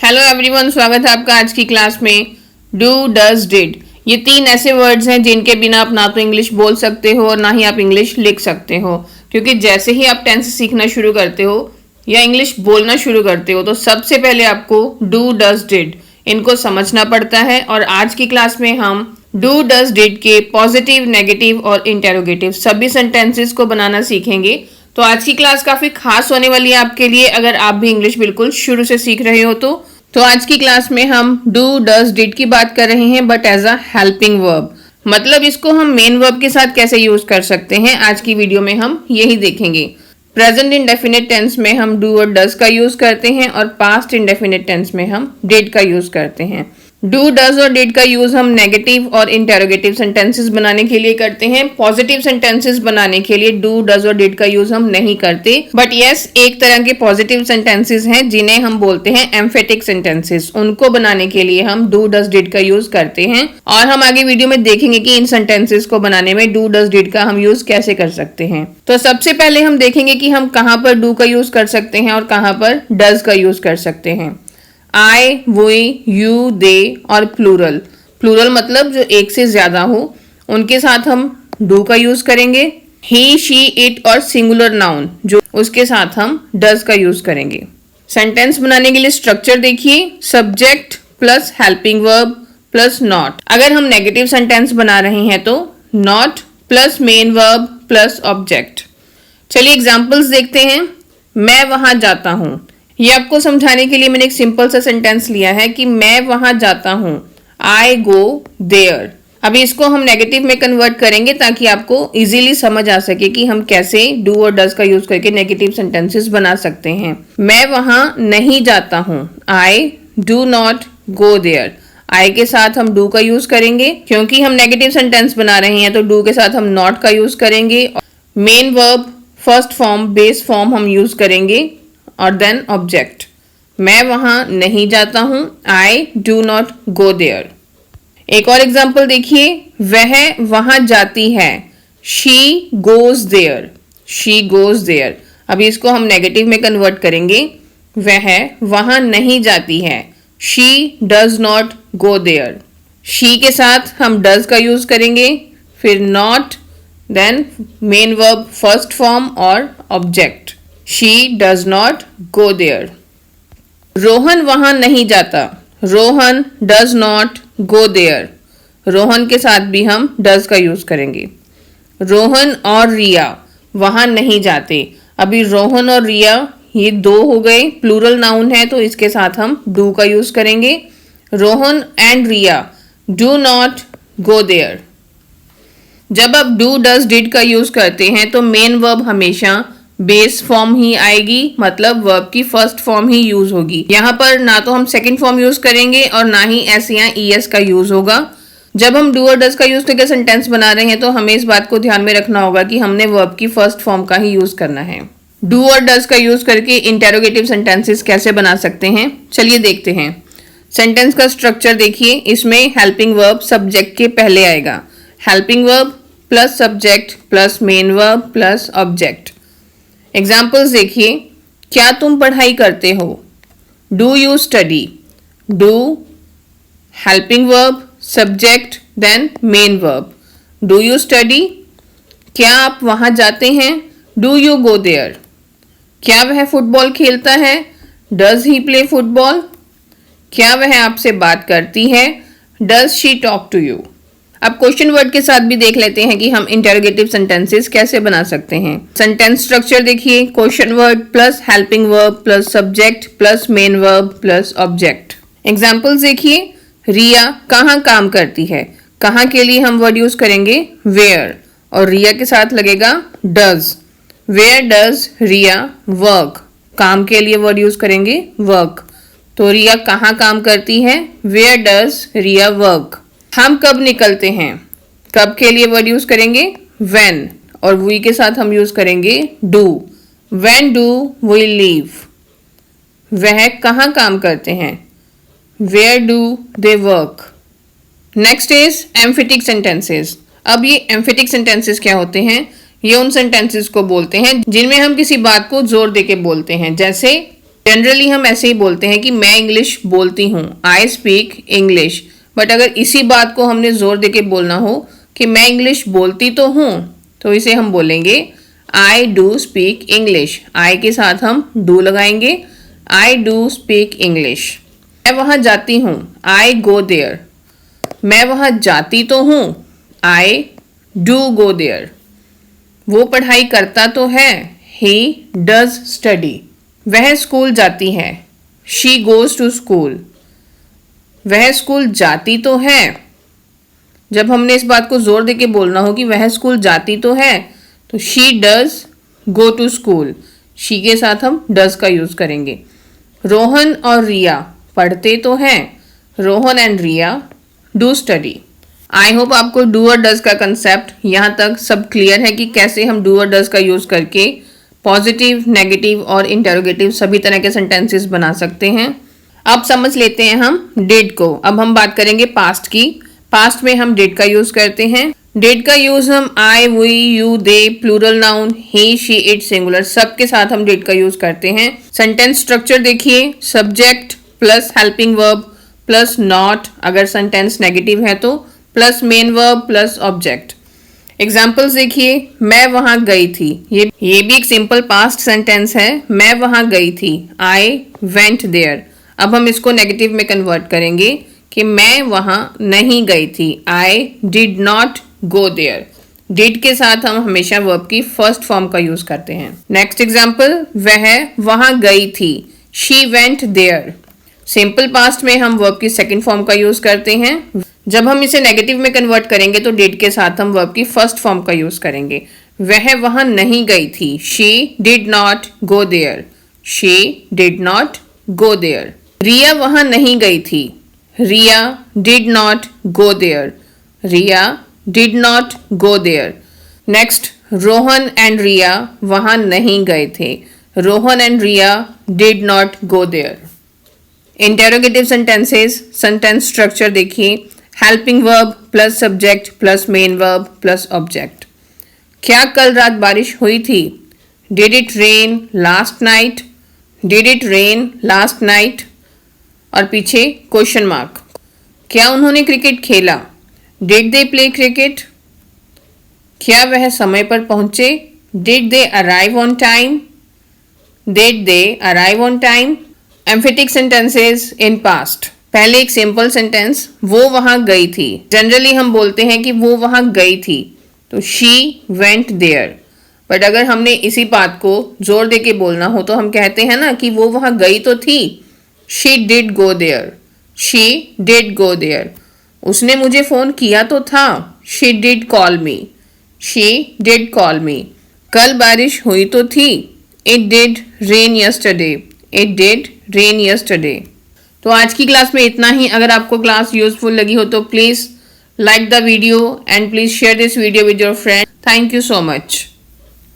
Hello everyone, स्वागत है आपका आज की क्लास में। डू, डज, डिड, ये तीन ऐसे वर्ड्स हैं जिनके बिना आप ना तो इंग्लिश बोल सकते हो और ना ही आप इंग्लिश लिख सकते हो, क्योंकि जैसे ही आप टेंस सीखना शुरू करते हो या इंग्लिश बोलना शुरू करते हो तो सबसे पहले आपको डू, डज, डिड इनको समझना पड़ता है। और आज की क्लास में हम डू, डज, डिड के पॉजिटिव, नेगेटिव और इंटेरोगेटिव सभी सेंटेंसेस को बनाना सीखेंगे। तो आज की क्लास काफी खास होने वाली है आपके लिए, अगर आप भी इंग्लिश बिल्कुल शुरू से सीख रहे हो तो आज की क्लास में हम डू, डज, डिड की बात कर रहे हैं, but as a helping verb. मतलब इसको हम मेन वर्ब के साथ कैसे यूज कर सकते हैं, आज की वीडियो में हम यही देखेंगे। प्रेजेंट इंडेफिनिट टेंस में हम डू और डज का यूज करते हैं और पास्ट इंडेफिनिट टेंस में हम डिड का यूज करते हैं। डू, डज और डिड का यूज हम नेगेटिव और इंटेरोगेटिव सेंटेंसेस बनाने के लिए करते हैं। पॉजिटिव सेंटेंसेस बनाने के लिए डू, डज और डिड का यूज हम नहीं करते। बट यस, एक तरह के पॉजिटिव सेंटेंसेस हैं जिन्हें हम बोलते हैं एम्फेटिक सेंटेंसेस, उनको बनाने के लिए हम डू, डज, डिड का यूज करते हैं। और हम आगे वीडियो में देखेंगे कि इन सेंटेंसेस को बनाने में डू, डज, डिड का हम यूज कैसे कर सकते हैं। तो सबसे पहले हम देखेंगे कि हम कहाँ पर डू का यूज कर सकते हैं और कहाँ पर डज का यूज कर सकते हैं। आई, वी, यू, दे और प्लूरल। प्लूरल मतलब जो एक से ज्यादा हो, उनके साथ हम डू का यूज करेंगे। ही, शी, इट और सिंगुलर नाउन जो उसके साथ हम डज का यूज करेंगे। सेंटेंस बनाने के लिए स्ट्रक्चर देखिए, subject plus helping verb plus not. अगर हम नेगेटिव सेंटेंस बना रहे हैं तो not plus main verb plus object. चलिए एग्जाम्पल्स देखते हैं। मैं वहां जाता हूं, ये आपको समझाने के लिए मैंने एक सिंपल सा सेंटेंस लिया है कि मैं वहां जाता हूं, आई गो देयर। अभी इसको हम नेगेटिव में कन्वर्ट करेंगे ताकि आपको इजीली समझ आ सके कि हम कैसे डू और डज का यूज करके नेगेटिव सेंटेंसेस बना सकते हैं। मैं वहां नहीं जाता हूं, I do not go there. I के साथ हम डू का यूज करेंगे, क्योंकि हम नेगेटिव सेंटेंस बना रहे हैं तो डू के साथ हम नॉट का यूज करेंगे। Main verb, first form, base form हम यूज करेंगे और देन ऑब्जेक्ट। मैं वहां नहीं जाता हूं, I do not go there. एक और एग्जाम्पल देखिए, वह वहां जाती है, she goes there. She goes there. अभी इसको हम नेगेटिव में कन्वर्ट करेंगे, वह वहां नहीं जाती है, she does not go there. She के साथ हम डज का यूज करेंगे, फिर not, then main verb first form और object. She does not go there. Rohan वहां नहीं जाता, Rohan does not go there. Rohan के साथ भी हम does का यूज करेंगे। रोहन और रिया वहां नहीं जाते। अभी रोहन और रिया ये दो हो गए, प्लूरल नाउन है तो इसके साथ हम do का यूज करेंगे। Rohan and Riya do not go there. जब आप do, does, did का यूज करते हैं तो मेन वर्ब हमेशा बेस फॉर्म ही आएगी, मतलब वर्ब की फर्स्ट फॉर्म ही यूज होगी। यहाँ पर ना तो हम सेकंड फॉर्म यूज करेंगे और ना ही ऐसे यहाँ ईएस का यूज होगा। जब हम डू और डज का यूज करके सेंटेंस बना रहे हैं तो हमें इस बात को ध्यान में रखना होगा कि हमने वर्ब की फर्स्ट फॉर्म का ही यूज करना है। डू और डज का यूज करके इंटेरोगेटिव सेंटेंसेस कैसे बना सकते हैं, चलिए देखते हैं। सेंटेंस का स्ट्रक्चर देखिए, इसमें हेल्पिंग वर्ब सब्जेक्ट के पहले आएगा। Helping verb plus subject plus main verb plus object. Examples देखिए, क्या तुम पढ़ाई करते हो, do you study. Do helping verb subject then main verb. Do you study. क्या आप वहां जाते हैं, डू यू गो देयर। क्या वह फुटबॉल खेलता है, डज ही प्ले फुटबॉल। क्या वह आपसे बात करती है, does she talk to you. अब क्वेश्चन वर्ड के साथ भी देख लेते हैं कि हम इंटेरोगेटिव सेंटेंसेस कैसे बना सकते हैं। सेंटेंस स्ट्रक्चर देखिए, question word plus helping verb plus subject plus main verb plus object. Examples देखिए, रिया कहाँ काम करती है। कहाँ के लिए हम वर्ड यूज करेंगे वेयर और रिया के साथ लगेगा does. Where does Riya work. काम के लिए वर्ड यूज करेंगे वर्क। तो रिया कहाँ काम करती है, वेयर डज रिया वर्क। हम कब निकलते हैं, कब के लिए वर्ड यूज करेंगे when और वी के साथ हम यूज करेंगे do. when do we leave. वह कहाँ काम करते हैं, where do they work. Next is emphatic sentences. अब ये एम्फेटिक सेंटेंसेस क्या होते हैं, ये उन सेंटेंसेस को बोलते हैं जिनमें हम किसी बात को जोर देके बोलते हैं। जैसे जनरली हम ऐसे ही बोलते हैं कि मैं इंग्लिश बोलती हूँ, आई स्पीक इंग्लिश। बट अगर इसी बात को हमने जोर देके बोलना हो कि मैं इंग्लिश बोलती तो हूँ, तो इसे हम बोलेंगे आई डू स्पीक इंग्लिश। आई के साथ हम डू लगाएंगे, आई डू स्पीक इंग्लिश। मैं वहाँ जाती हूँ, आई गो देयर। मैं वहाँ जाती तो हूँ, आई डू गो देयर। वो पढ़ाई करता तो है, ही डज स्टडी। वह स्कूल जाती है, शी गोज टू स्कूल। वह स्कूल जाती तो है। जब हमने इस बात को जोर देके बोलना हो कि वह स्कूल जाती तो है, तो she does go to school. She के साथ हम डज का यूज करेंगे। रोहन और रिया पढ़ते तो हैं, Rohan and Riya do study. I hope आपको डू और डज का कंसेप्ट यहाँ तक सब क्लियर है कि कैसे हम डू और डज का यूज करके पॉजिटिव, नेगेटिव और इंटेरोगेटिव सभी तरह के सेंटेंसेस बना सकते हैं। अब समझ लेते हैं हम डिड को। अब हम बात करेंगे पास्ट की। पास्ट में हम डिड का यूज करते हैं। डिड का यूज हम I, we, you, they, plural noun, he, she, it, singular सबके साथ हम डिड का यूज करते हैं। सेंटेंस स्ट्रक्चर देखिए, subject plus helping verb plus not, अगर सेंटेंस नेगेटिव है तो plus main verb plus object. Examples देखिए, मैं वहां गई थी, ये भी एक सिंपल पास्ट सेंटेंस है। मैं वहां गई थी, आई वेंट देयर। अब हम इसको नेगेटिव में कन्वर्ट करेंगे कि मैं वहां नहीं गई थी, I did not go there. Did के साथ हम हमेशा वर्ब की फर्स्ट फॉर्म का यूज करते हैं। नेक्स्ट एग्जाम्पल, वह वहां गई थी, she went there. Simple past में हम वर्ब की सेकंड फॉर्म का यूज करते हैं। जब हम इसे नेगेटिव में कन्वर्ट करेंगे तो डिड के साथ हम वर्ब की फर्स्ट फॉर्म का यूज करेंगे। वह वहां नहीं गई थी, she did not go there, she did not go there. Riya वहां नहीं गई थी, Riya did not go there, Riya did not go there. Next, Rohan and Riya वहां नहीं गए थे, Rohan and Riya did not go there. Interrogative sentences, sentence structure देखिए, helping verb plus subject plus main verb plus object. क्या कल रात बारिश हुई थी? Did it rain last night, did it rain last night. और पीछे क्वेश्चन मार्क। क्या उन्होंने क्रिकेट खेला? Did they play cricket. क्या वह समय पर पहुंचे? Did they arrive on time, did they arrive on time. Emphatic sentences in past. पहले एक सिंपल सेंटेंस, वो वहां गई थी। जनरली हम बोलते हैं कि वो वहां गई थी, तो शी वेंट देयर। बट अगर हमने इसी बात को जोर देके बोलना हो तो हम कहते हैं ना कि वो वहां गई तो थी, she did go there, she did go there. उसने मुझे फोन किया तो था, she did call me, she did call me. कल बारिश हुई तो थी, it did rain yesterday, it did rain yesterday. तो आज की क्लास में इतना ही। अगर आपको क्लास यूजफुल लगी हो तो please like the video and please share this video with your friend. Thank you so much.